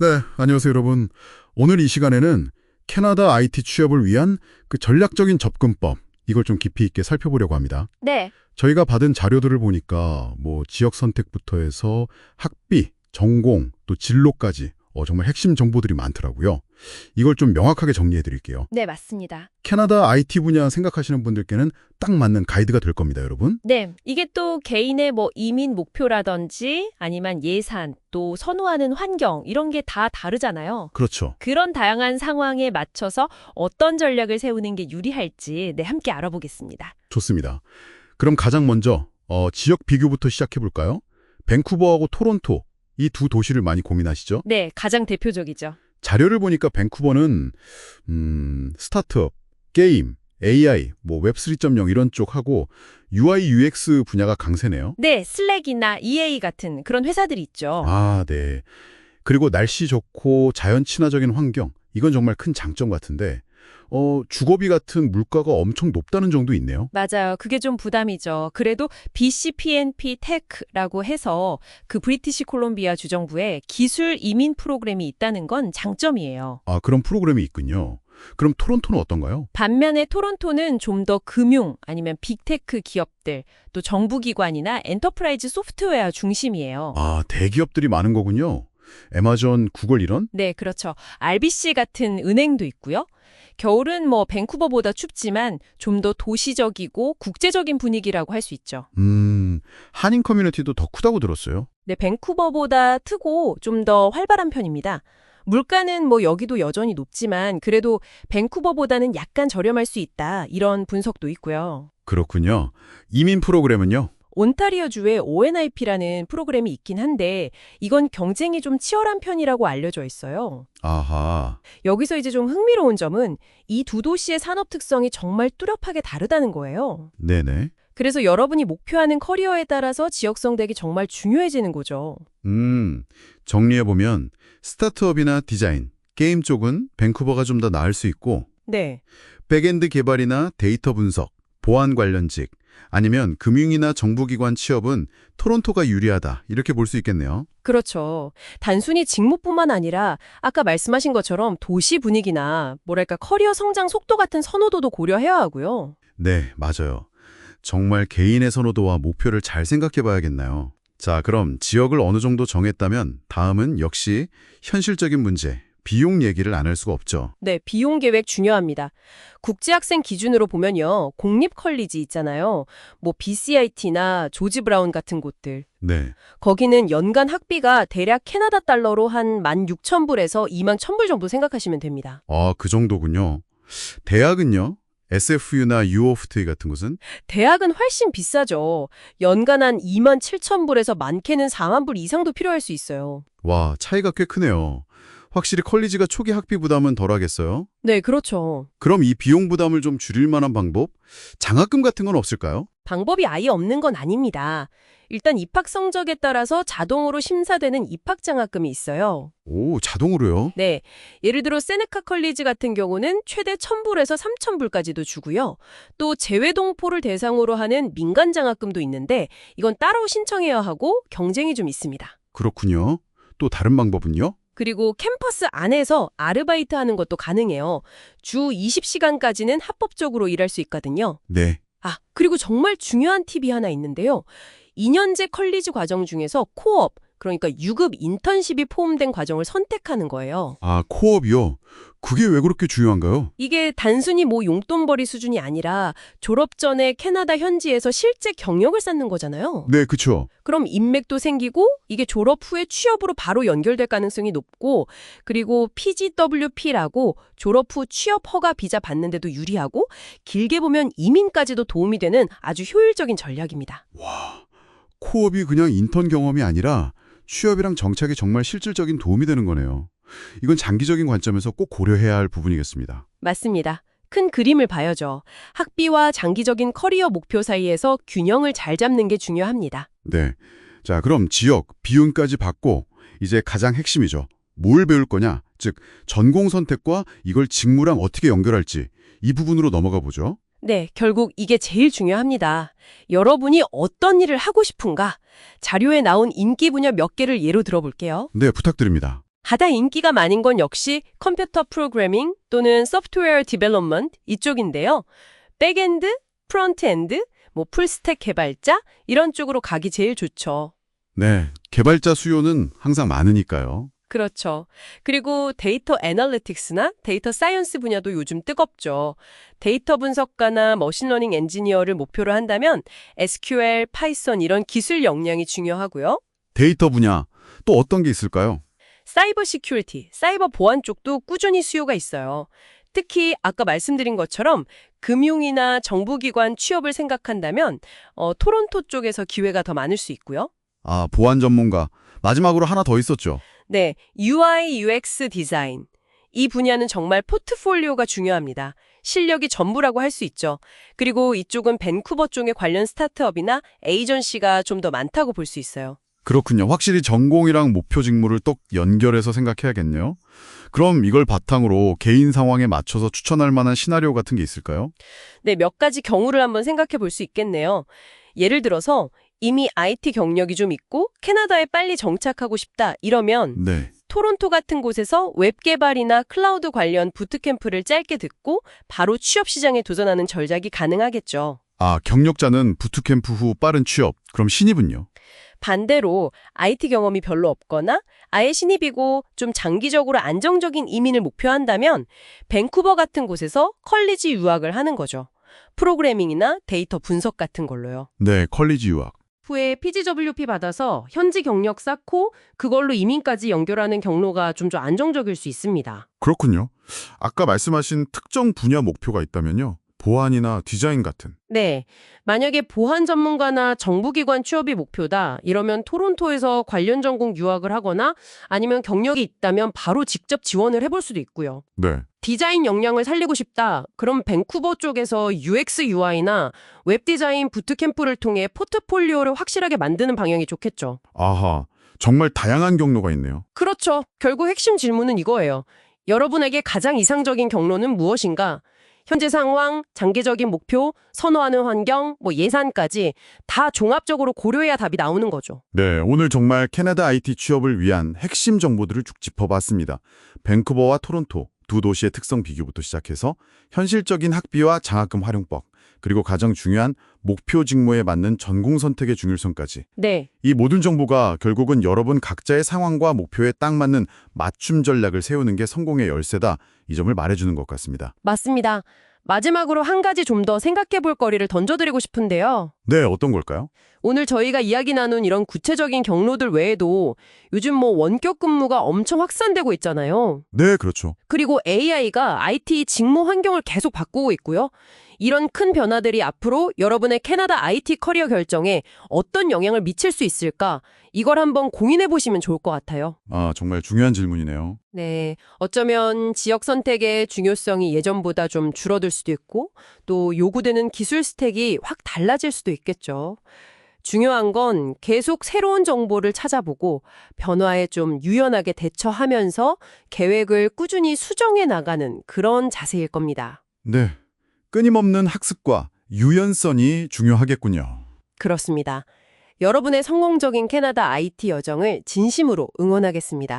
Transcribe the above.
네, 안녕하세요, 여러분. 오늘 이 시간에는 캐나다 IT 취업을 위한 그 전략적인 접근법, 이걸 좀 깊이 있게 살펴보려고 합니다. 네, 저희가 받은 자료들을 보니까 지역 선택부터 해서 학비, 전공, 또 진로까지 정말 핵심 정보들이 많더라고요. 이걸 좀 명확하게 정리해 드릴게요. 네, 맞습니다. 캐나다 IT 분야 생각하시는 분들께는 딱 맞는 가이드가 될 겁니다, 여러분. 네, 이게 또 개인의 이민 목표라든지 아니면 예산, 또 선호하는 환경 이런 게 다 다르잖아요. 그렇죠. 그런 다양한 상황에 맞춰서 어떤 전략을 세우는 게 유리할지 함께 알아보겠습니다. 좋습니다. 그럼 가장 먼저 지역 비교부터 시작해 볼까요? 밴쿠버하고 토론토, 이 두 도시를 많이 고민하시죠? 네, 가장 대표적이죠. 자료를 보니까 밴쿠버는 스타트업, 게임, AI, 웹 3.0 이런 쪽하고 UI, UX 분야가 강세네요. 네, 슬랙이나 EA 같은 그런 회사들이 있죠. 아, 네. 그리고 날씨 좋고 자연 친화적인 환경, 이건 정말 큰 장점 같은데 주거비 같은 물가가 엄청 높다는 정도 있네요. 맞아요. 그게 좀 부담이죠. 그래도 BCPNP 테크라고 해서 그 브리티시 콜롬비아 주정부에 기술 이민 프로그램이 있다는 건 장점이에요. 아, 그런 프로그램이 있군요. 그럼 토론토는 어떤가요? 반면에 토론토는 좀 더 금융 아니면 빅테크 기업들, 또 정부기관이나 엔터프라이즈 소프트웨어 중심이에요. 아, 대기업들이 많은 거군요. 애마존, 구글 이런? 네, 그렇죠. RBC 같은 은행도 있고요. 겨울은 밴쿠버보다 춥지만 좀 더 도시적이고 국제적인 분위기라고 할 수 있죠. 한인 커뮤니티도 더 크다고 들었어요. 네, 밴쿠버보다 크고 좀 더 활발한 편입니다. 물가는 여기도 여전히 높지만 그래도 밴쿠버보다는 약간 저렴할 수 있다. 이런 분석도 있고요. 그렇군요. 이민 프로그램은요? 온타리오주에 ONIP라는 프로그램이 있긴 한데 이건 경쟁이 좀 치열한 편이라고 알려져 있어요. 아하, 여기서 이제 좀 흥미로운 점은 이 두 도시의 산업 특성이 정말 뚜렷하게 다르다는 거예요. 네네. 그래서 여러분이 목표하는 커리어에 따라서 지역 선택이 정말 중요해지는 거죠. 정리해보면 스타트업이나 디자인, 게임 쪽은 밴쿠버가 좀 더 나을 수 있고 네. 백엔드 개발이나 데이터 분석, 보안 관련직, 아니면 금융이나 정부기관 취업은 토론토가 유리하다 이렇게 볼 수 있겠네요. 그렇죠. 단순히 직무뿐만 아니라 아까 말씀하신 것처럼 도시 분위기나 커리어 성장 속도 같은 선호도도 고려해야 하고요. 네, 맞아요. 정말 개인의 선호도와 목표를 잘 생각해 봐야겠나요? 자, 그럼 지역을 어느 정도 정했다면 다음은 역시 현실적인 문제, 비용 얘기를 안 할 수가 없죠. 네, 비용 계획 중요합니다. 국제학생 기준으로 보면요. 공립 컬리지 있잖아요. BCIT나 조지 브라운 같은 곳들. 네. 거기는 연간 학비가 대략 캐나다 달러로 한 16,000불에서 21,000불 정도 생각하시면 됩니다. 아, 그 정도군요. 대학은요? SFU나 U of T 같은 곳은? 대학은 훨씬 비싸죠. 연간 한 27,000불에서 많게는 4만 불 이상도 필요할 수 있어요. 와, 차이가 꽤 크네요. 확실히 컬리지가 초기 학비 부담은 덜하겠어요? 네, 그렇죠. 그럼 이 비용 부담을 좀 줄일 만한 방법? 장학금 같은 건 없을까요? 방법이 아예 없는 건 아닙니다. 일단 입학 성적에 따라서 자동으로 심사되는 입학장학금이 있어요. 오, 자동으로요? 네, 예를 들어 세네카 컬리지 같은 경우는 최대 1,000불에서 3,000불까지도 주고요. 또 재외동포를 대상으로 하는 민간장학금도 있는데 이건 따로 신청해야 하고 경쟁이 좀 있습니다. 그렇군요. 또 다른 방법은요? 그리고 캠퍼스 안에서 아르바이트 하는 것도 가능해요. 주 20시간까지는 합법적으로 일할 수 있거든요. 네. 아, 그리고 정말 중요한 팁이 하나 있는데요. 2년제 컬리지 과정 중에서 코업, 그러니까 유급 인턴십이 포함된 과정을 선택하는 거예요. 아, 코업이요? 그게 왜 그렇게 중요한가요? 이게 단순히 용돈벌이 수준이 아니라 졸업 전에 캐나다 현지에서 실제 경력을 쌓는 거잖아요. 네, 그쵸. 그럼 인맥도 생기고 이게 졸업 후에 취업으로 바로 연결될 가능성이 높고 그리고 PGWP라고 졸업 후 취업 허가 비자 받는 데도 유리하고 길게 보면 이민까지도 도움이 되는 아주 효율적인 전략입니다. 와, 코업이 그냥 인턴 경험이 아니라 취업이랑 정착에 정말 실질적인 도움이 되는 거네요. 이건 장기적인 관점에서 꼭 고려해야 할 부분이겠습니다. 맞습니다. 큰 그림을 봐야죠. 학비와 장기적인 커리어 목표 사이에서 균형을 잘 잡는 게 중요합니다. 네. 자, 그럼 지역, 비용까지 받고 이제 가장 핵심이죠. 뭘 배울 거냐? 즉, 전공 선택과 이걸 직무랑 어떻게 연결할지 이 부분으로 넘어가 보죠. 네, 결국 이게 제일 중요합니다. 여러분이 어떤 일을 하고 싶은가? 자료에 나온 인기 분야 몇 개를 예로 들어볼게요. 네, 부탁드립니다. 가장 인기가 많은 건 역시 컴퓨터 프로그래밍 또는 소프트웨어 디벨롭먼트 이쪽인데요. 백엔드, 프론트엔드, 풀스택 개발자 이런 쪽으로 가기 제일 좋죠. 네, 개발자 수요는 항상 많으니까요. 그렇죠. 그리고 데이터 애널리틱스나 데이터 사이언스 분야도 요즘 뜨겁죠. 데이터 분석가나 머신러닝 엔지니어를 목표로 한다면 SQL, 파이썬 이런 기술 역량이 중요하고요. 데이터 분야, 또 어떤 게 있을까요? 사이버 시큐리티, 사이버 보안 쪽도 꾸준히 수요가 있어요. 특히 아까 말씀드린 것처럼 금융이나 정부기관 취업을 생각한다면 토론토 쪽에서 기회가 더 많을 수 있고요. 아, 보안 전문가. 마지막으로 하나 더 있었죠. 네, UI, UX 디자인. 이 분야는 정말 포트폴리오가 중요합니다. 실력이 전부라고 할 수 있죠. 그리고 이쪽은 밴쿠버 쪽의 관련 스타트업이나 에이전시가 좀 더 많다고 볼 수 있어요. 그렇군요. 확실히 전공이랑 목표 직무를 똑 연결해서 생각해야겠네요. 그럼 이걸 바탕으로 개인 상황에 맞춰서 추천할 만한 시나리오 같은 게 있을까요? 네, 몇 가지 경우를 한번 생각해 볼 수 있겠네요. 예를 들어서 이미 IT 경력이 좀 있고 캐나다에 빨리 정착하고 싶다 이러면 네. 토론토 같은 곳에서 웹 개발이나 클라우드 관련 부트캠프를 짧게 듣고 바로 취업 시장에 도전하는 전략이 가능하겠죠. 아, 경력자는 부트캠프 후 빠른 취업. 그럼 신입은요? 반대로 IT 경험이 별로 없거나 아예 신입이고 좀 장기적으로 안정적인 이민을 목표한다면 밴쿠버 같은 곳에서 컬리지 유학을 하는 거죠. 프로그래밍이나 데이터 분석 같은 걸로요. 네, 컬리지 유학. 후에 PGWP 받아서 현지 경력 쌓고 그걸로 이민까지 연결하는 경로가 좀 더 안정적일 수 있습니다. 그렇군요. 아까 말씀하신 특정 분야 목표가 있다면요. 보안이나 디자인 같은. 네. 만약에 보안 전문가나 정부기관 취업이 목표다. 이러면 토론토에서 관련 전공 유학을 하거나 아니면 경력이 있다면 바로 직접 지원을 해볼 수도 있고요. 네. 디자인 역량을 살리고 싶다. 그럼 밴쿠버 쪽에서 UX, UI나 웹 디자인 부트캠프를 통해 포트폴리오를 확실하게 만드는 방향이 좋겠죠. 아하, 정말 다양한 경로가 있네요. 그렇죠. 결국 핵심 질문은 이거예요. 여러분에게 가장 이상적인 경로는 무엇인가? 현재 상황, 장기적인 목표, 선호하는 환경, 예산까지 다 종합적으로 고려해야 답이 나오는 거죠. 네, 오늘 정말 캐나다 IT 취업을 위한 핵심 정보들을 쭉 짚어봤습니다. 밴쿠버와 토론토 두 도시의 특성 비교부터 시작해서 현실적인 학비와 장학금 활용법, 그리고 가장 중요한 목표 직무에 맞는 전공 선택의 중요성까지. 네. 이 모든 정보가 결국은 여러분 각자의 상황과 목표에 딱 맞는 맞춤 전략을 세우는 게 성공의 열쇠다. 이 점을 말해주는 것 같습니다. 맞습니다. 마지막으로 한 가지 좀 더 생각해 볼 거리를 던져드리고 싶은데요. 네, 어떤 걸까요? 오늘 저희가 이야기 나눈 이런 구체적인 경로들 외에도 요즘 원격 근무가 엄청 확산되고 있잖아요. 네, 그렇죠. 그리고 AI가 IT 직무 환경을 계속 바꾸고 있고요. 이런 큰 변화들이 앞으로 여러분의 캐나다 IT 커리어 결정에 어떤 영향을 미칠 수 있을까? 이걸 한번 고민해 보시면 좋을 것 같아요. 아, 정말 중요한 질문이네요. 네, 어쩌면 지역 선택의 중요성이 예전보다 좀 줄어들 수도 있고 또 요구되는 기술 스택이 확 달라질 수도 있겠죠. 중요한 건 계속 새로운 정보를 찾아보고 변화에 좀 유연하게 대처하면서 계획을 꾸준히 수정해 나가는 그런 자세일 겁니다. 네, 끊임없는 학습과 유연성이 중요하겠군요. 그렇습니다. 여러분의 성공적인 캐나다 IT 여정을 진심으로 응원하겠습니다.